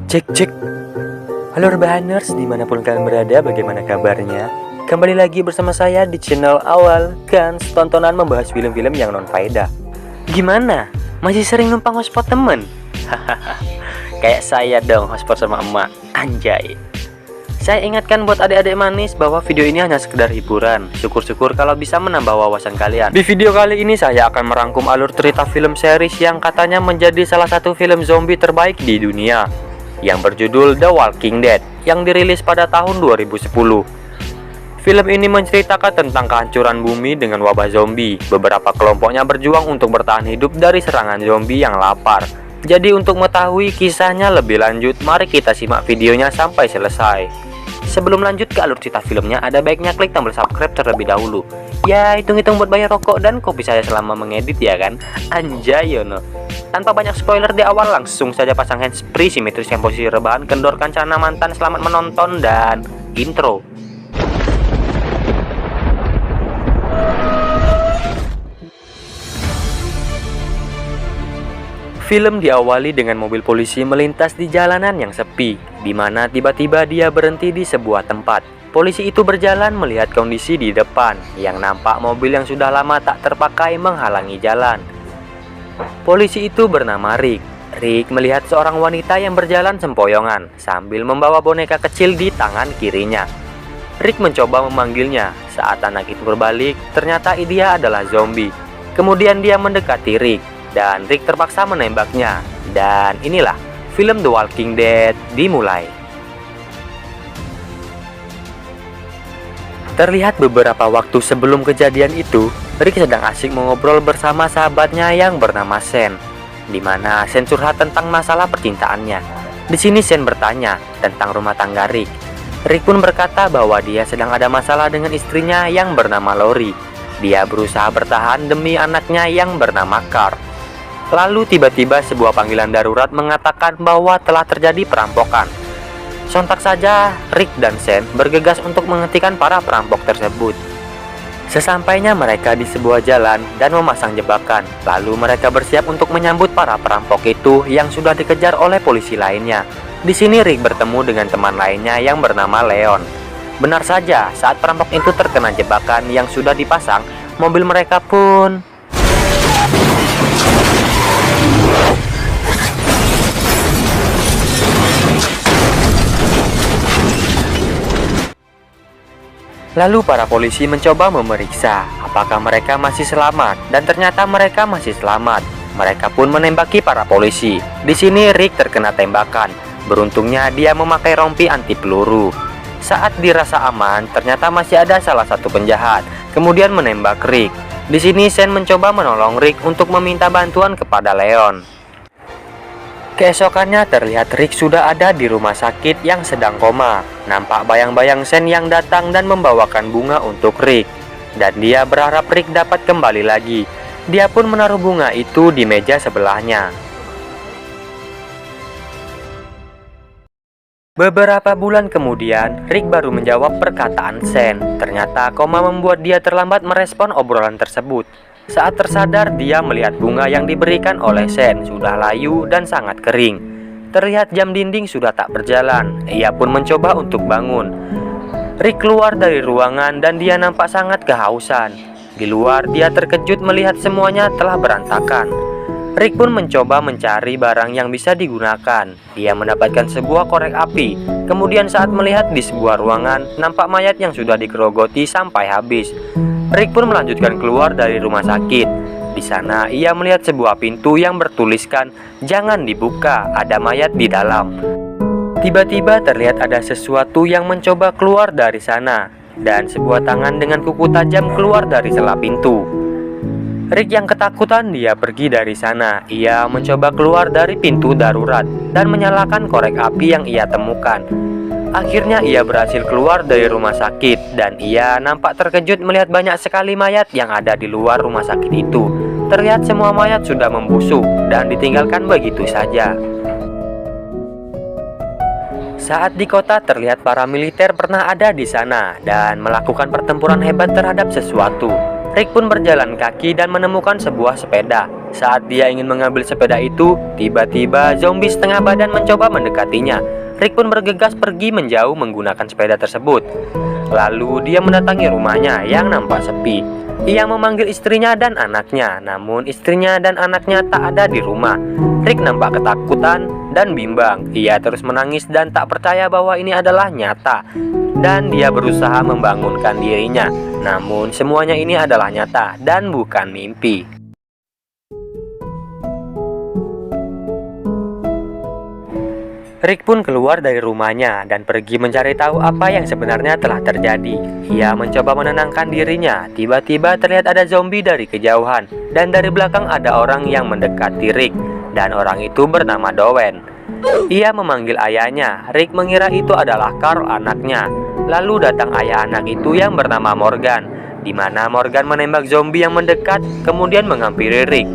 Cek cek. Halo Rebahaners, dimanapun kalian berada, bagaimana kabarnya? Kembali lagi bersama saya di channel Awal Gans, tontonan membahas film-film yang non-faedah. Gimana? Masih sering numpang hotspot temen? Hahaha, kayak saya dong hotspot sama emak, anjay. Saya ingatkan buat adik-adik manis bahwa video ini hanya sekedar hiburan. Syukur-syukur kalau bisa menambah wawasan kalian. Di video kali ini saya akan merangkum alur cerita film series yang katanya menjadi salah satu film zombie terbaik di dunia, yang berjudul The Walking Dead, yang dirilis pada tahun 2010. Film ini menceritakan tentang kehancuran bumi dengan wabah zombie. Beberapa kelompoknya berjuang untuk bertahan hidup dari serangan zombie yang lapar. Jadi untuk mengetahui kisahnya lebih lanjut, mari kita simak videonya sampai selesai. Sebelum lanjut ke alur cerita filmnya, ada baiknya klik tombol subscribe terlebih dahulu. Ya, hitung-hitung buat bayar rokok dan kopi saya selama mengedit ya kan? Anjay yono. Tanpa banyak spoiler di awal, langsung saja pasang handsfree, simetris yang posisi rebahan, kendorkan celana mantan, selamat menonton, dan intro. Film diawali dengan mobil polisi melintas di jalanan yang sepi, di mana tiba-tiba dia berhenti di sebuah tempat. Polisi itu berjalan melihat kondisi di depan, yang nampak mobil yang sudah lama tak terpakai menghalangi jalan. Polisi itu bernama Rick. Rick melihat seorang wanita yang berjalan sempoyongan sambil membawa boneka kecil di tangan kirinya. Rick mencoba memanggilnya. Saat anak itu berbalik, ternyata dia adalah zombie. Kemudian dia mendekati Rick, dan Rick terpaksa menembaknya. Dan inilah film The Walking Dead dimulai. Terlihat beberapa waktu sebelum kejadian itu, Rick sedang asik mengobrol bersama sahabatnya yang bernama Sen, di mana Sen curhat tentang masalah percintaannya. Di sini Sen bertanya tentang rumah tangga Rick. Rick pun berkata bahwa dia sedang ada masalah dengan istrinya yang bernama Lori. Dia berusaha bertahan demi anaknya yang bernama Carl. Lalu tiba-tiba sebuah panggilan darurat mengatakan bahwa telah terjadi perampokan. Sontak saja Rick dan Sen bergegas untuk menghentikan para perampok tersebut. Sesampainya mereka di sebuah jalan dan memasang jebakan, lalu mereka bersiap untuk menyambut para perampok itu yang sudah dikejar oleh polisi lainnya. Di sini Rick bertemu dengan teman lainnya yang bernama Leon. Benar saja, saat perampok itu terkena jebakan yang sudah dipasang, mobil mereka pun lalu para polisi mencoba memeriksa apakah mereka masih selamat, dan ternyata mereka masih selamat. Mereka pun menembaki para polisi. Di sini Rick terkena tembakan. Beruntungnya dia memakai rompi anti peluru. Saat dirasa aman, ternyata masih ada salah satu penjahat, kemudian menembak Rick. Di sini Sen mencoba menolong Rick untuk meminta bantuan kepada Leon. Keesokannya terlihat Rick sudah ada di rumah sakit yang sedang koma. Nampak bayang-bayang Sen yang datang dan membawakan bunga untuk Rick. Dan dia berharap Rick dapat kembali lagi. Dia pun menaruh bunga itu di meja sebelahnya. Beberapa bulan kemudian, Rick baru menjawab perkataan Sen. Ternyata koma membuat dia terlambat merespon obrolan tersebut. Saat tersadar, dia melihat bunga yang diberikan oleh Sen sudah layu dan sangat kering. Terlihat jam dinding sudah tak berjalan. Ia pun mencoba untuk bangun. Rick keluar dari ruangan dan dia nampak sangat kehausan. Di luar, dia terkejut melihat semuanya telah berantakan. Rick pun mencoba mencari barang yang bisa digunakan. Dia mendapatkan sebuah korek api. Kemudian saat melihat di sebuah ruangan, nampak mayat yang sudah digerogoti sampai habis. Rick pun melanjutkan keluar dari rumah sakit. Di sana ia melihat sebuah pintu yang bertuliskan "Jangan dibuka, ada mayat di dalam". Tiba-tiba terlihat ada sesuatu yang mencoba keluar dari sana, dan sebuah tangan dengan kuku tajam keluar dari celah pintu. Rick yang ketakutan, dia pergi dari sana. Ia mencoba keluar dari pintu darurat dan menyalakan korek api yang ia temukan. Akhirnya ia berhasil keluar dari rumah sakit, dan ia nampak terkejut melihat banyak sekali mayat yang ada di luar rumah sakit itu. Terlihat semua mayat sudah membusuk dan ditinggalkan begitu saja. Saat di kota, terlihat para militer pernah ada di sana dan melakukan pertempuran hebat terhadap sesuatu. Rick pun berjalan kaki dan menemukan sebuah sepeda. Saat dia ingin mengambil sepeda itu, tiba-tiba zombie setengah badan mencoba mendekatinya. Rick pun bergegas pergi menjauh menggunakan sepeda tersebut. Lalu dia mendatangi rumahnya yang nampak sepi. Ia memanggil istrinya dan anaknya, namun istrinya dan anaknya tak ada di rumah. Rick nampak ketakutan dan bimbang. Ia terus menangis dan tak percaya bahwa ini adalah nyata. Dan dia berusaha membangunkan dirinya. Namun semuanya ini adalah nyata dan bukan mimpi. Rick pun keluar dari rumahnya dan pergi mencari tahu apa yang sebenarnya telah terjadi. Ia mencoba menenangkan dirinya. Tiba-tiba terlihat ada zombie dari kejauhan, dan dari belakang ada orang yang mendekati Rick, dan orang itu bernama Dowen. Ia memanggil ayahnya. Rick mengira itu adalah Carl, anaknya. Lalu datang ayah anak itu yang bernama Morgan, di mana Morgan menembak zombie yang mendekat, kemudian menghampiri Rick.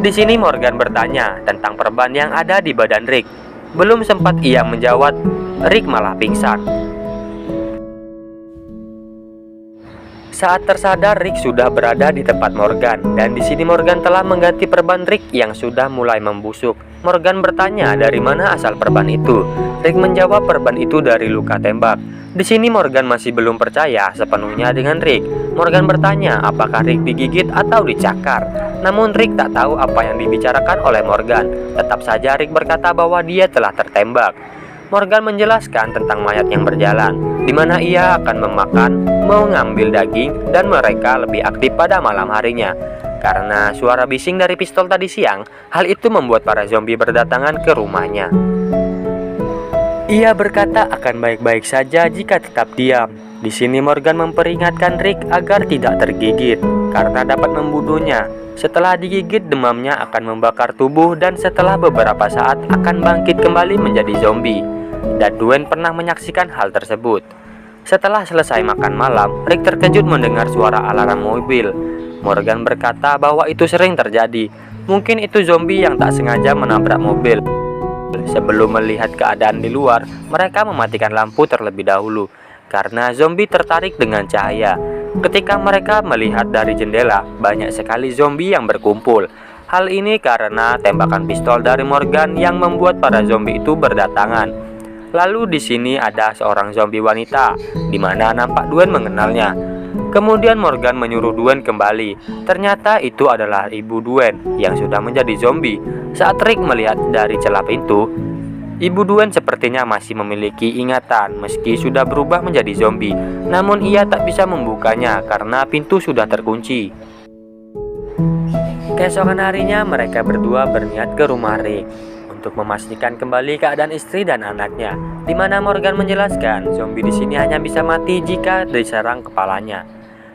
Di sini Morgan bertanya tentang perban yang ada di badan Rick. Belum sempat ia menjawab, Rick malah pingsan. Saat tersadar, Rick sudah berada di tempat Morgan, dan di sini Morgan telah mengganti perban Rick yang sudah mulai membusuk. Morgan bertanya dari mana asal perban itu. Rick menjawab perban itu dari luka tembak. Di sini Morgan masih belum percaya sepenuhnya dengan Rick. Morgan bertanya apakah Rick digigit atau dicakar. Namun Rick tak tahu apa yang dibicarakan oleh Morgan. Tetap saja Rick berkata bahwa dia telah tertembak. Morgan menjelaskan tentang mayat yang berjalan, di mana ia akan memakan, mengambil daging, dan mereka lebih aktif pada malam harinya. Karena suara bising dari pistol tadi siang, hal itu membuat para zombie berdatangan ke rumahnya. Ia berkata akan baik-baik saja jika tetap diam. Di sini Morgan memperingatkan Rick agar tidak tergigit, karena dapat membunuhnya. Setelah digigit, demamnya akan membakar tubuh dan setelah beberapa saat akan bangkit kembali menjadi zombie. Dan Dwayne pernah menyaksikan hal tersebut. Setelah selesai makan malam, Rick terkejut mendengar suara alarm mobil. Morgan berkata bahwa itu sering terjadi. Mungkin itu zombie yang tak sengaja menabrak mobil. Sebelum melihat keadaan di luar, mereka mematikan lampu terlebih dahulu karena zombie tertarik dengan cahaya. Ketika mereka melihat dari jendela, banyak sekali zombie yang berkumpul. Hal ini karena tembakan pistol dari Morgan yang membuat para zombie itu berdatangan. Lalu di sini ada seorang zombie wanita, di mana nampak Dwayne mengenalnya. Kemudian Morgan menyuruh Dwayne kembali. Ternyata itu adalah ibu Dwayne yang sudah menjadi zombie. Saat Rick melihat dari celah pintu, ibu Dwayne sepertinya masih memiliki ingatan meski sudah berubah menjadi zombie. Namun ia tak bisa membukanya karena pintu sudah terkunci. Keesokan harinya mereka berdua berniat ke rumah Rick untuk memastikan kembali keadaan istri dan anaknya, di mana Morgan menjelaskan zombie di sini hanya bisa mati jika diserang kepalanya.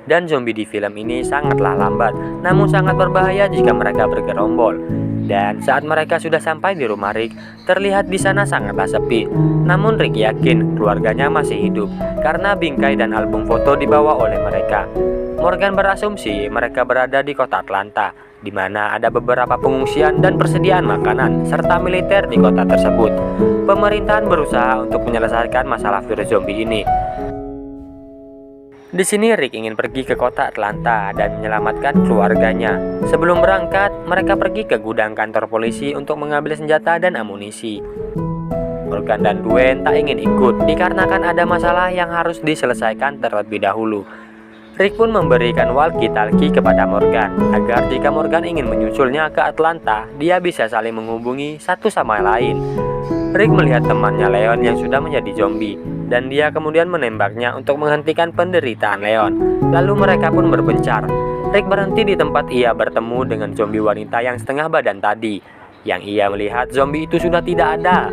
Dan zombie di film ini sangatlah lambat, namun sangat berbahaya jika mereka bergerombol. Dan saat mereka sudah sampai di rumah Rick, terlihat di sana sangatlah sepi. Namun Rick yakin keluarganya masih hidup karena bingkai dan album foto dibawa oleh mereka. Morgan berasumsi mereka berada di kota Atlanta, di mana ada beberapa pengungsian dan persediaan makanan serta militer di kota tersebut. Pemerintahan berusaha untuk menyelesaikan masalah virus zombie ini. Di sini Rick ingin pergi ke kota Atlanta dan menyelamatkan keluarganya. Sebelum berangkat, mereka pergi ke gudang kantor polisi untuk mengambil senjata dan amunisi. Morgan dan Dwayne tak ingin ikut dikarenakan ada masalah yang harus diselesaikan terlebih dahulu. Rick pun memberikan walkie-talkie kepada Morgan agar jika Morgan ingin menyusulnya ke Atlanta, dia bisa saling menghubungi satu sama lain. Rick melihat temannya Leon yang sudah menjadi zombie, dan dia kemudian menembaknya untuk menghentikan penderitaan Leon. Lalu mereka pun berpencar. Rick berhenti di tempat ia bertemu dengan zombie wanita yang setengah badan tadi. Yang ia melihat zombie itu sudah tidak ada.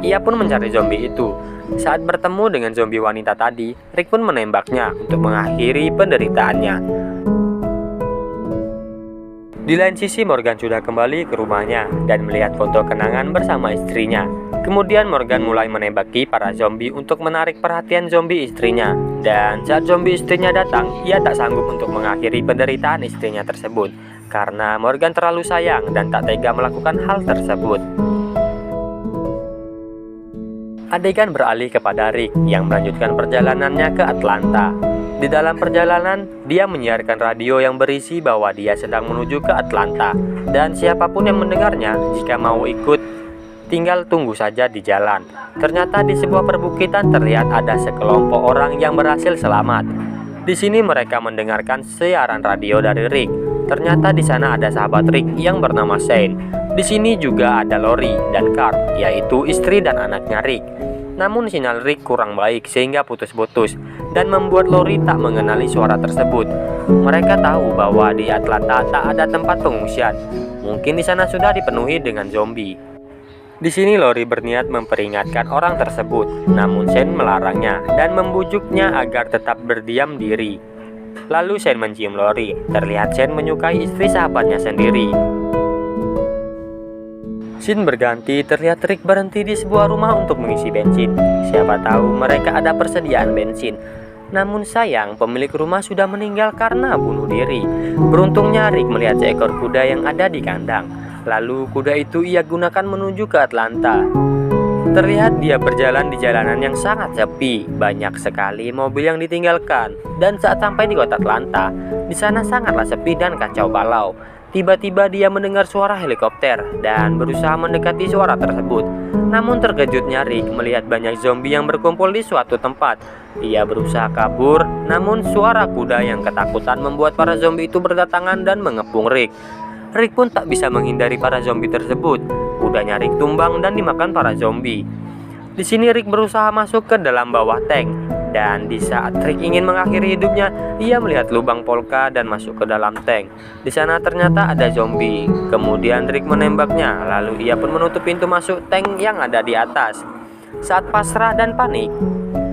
Ia pun mencari zombie itu. Saat bertemu dengan zombie wanita tadi, Rick pun menembaknya untuk mengakhiri penderitaannya. Di lain sisi Morgan sudah kembali ke rumahnya dan melihat foto kenangan bersama istrinya. Kemudian Morgan mulai menembaki para zombie untuk menarik perhatian zombie istrinya. Dan saat zombie istrinya datang, ia tak sanggup untuk mengakhiri penderitaan istrinya tersebut karena Morgan terlalu sayang dan tak tega melakukan hal tersebut. Adegan beralih kepada Rick yang melanjutkan perjalanannya ke Atlanta. Di dalam perjalanan, dia menyiarkan radio yang berisi bahwa dia sedang menuju ke Atlanta, dan siapapun yang mendengarnya, jika mau ikut, tinggal tunggu saja di jalan. Ternyata di sebuah perbukitan terlihat ada sekelompok orang yang berhasil selamat. Di sini mereka mendengarkan siaran radio dari Rick. Ternyata di sana ada sahabat Rick yang bernama Shane. Di sini juga ada Lori dan Carl, yaitu istri dan anaknya Rick. Namun sinyal Rick kurang baik sehingga putus-putus dan membuat Lori tak mengenali suara tersebut. Mereka tahu bahwa di Atlanta tak ada tempat pengungsian. Mungkin di sana sudah dipenuhi dengan zombie. Di sini Lori berniat memperingatkan orang tersebut, namun Shane melarangnya dan membujuknya agar tetap berdiam diri. Lalu Shane mencium Lori. Terlihat Shane menyukai istri sahabatnya sendiri. Scene berganti, terlihat Rick berhenti di sebuah rumah untuk mengisi bensin. Siapa tahu mereka ada persediaan bensin. Namun sayang, pemilik rumah sudah meninggal karena bunuh diri. Beruntungnya Rick melihat seekor kuda yang ada di kandang. Lalu kuda itu ia gunakan menuju ke Atlanta. Terlihat dia berjalan di jalanan yang sangat sepi. Banyak sekali mobil yang ditinggalkan. Dan saat sampai di kota Atlanta, di sana sangatlah sepi dan kacau balau. Tiba-tiba dia mendengar suara helikopter dan berusaha mendekati suara tersebut. Namun terkejutnya Rick melihat banyak zombie yang berkumpul di suatu tempat. Ia berusaha kabur, namun suara kuda yang ketakutan membuat para zombie itu berdatangan dan mengepung Rick. Rick pun tak bisa menghindari para zombie tersebut. Kudanya Rick tumbang dan dimakan para zombie. Di sini Rick berusaha masuk ke dalam bawah tank. Dan di saat Rick ingin mengakhiri hidupnya, ia melihat lubang polka dan masuk ke dalam tank. Di sana ternyata ada zombie. Kemudian Rick menembaknya, lalu ia pun menutup pintu masuk tank yang ada di atas. Saat pasrah dan panik,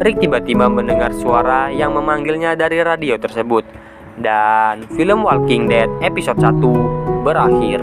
Rick tiba-tiba mendengar suara yang memanggilnya dari radio tersebut. Dan film Walking Dead episode 1 berakhir.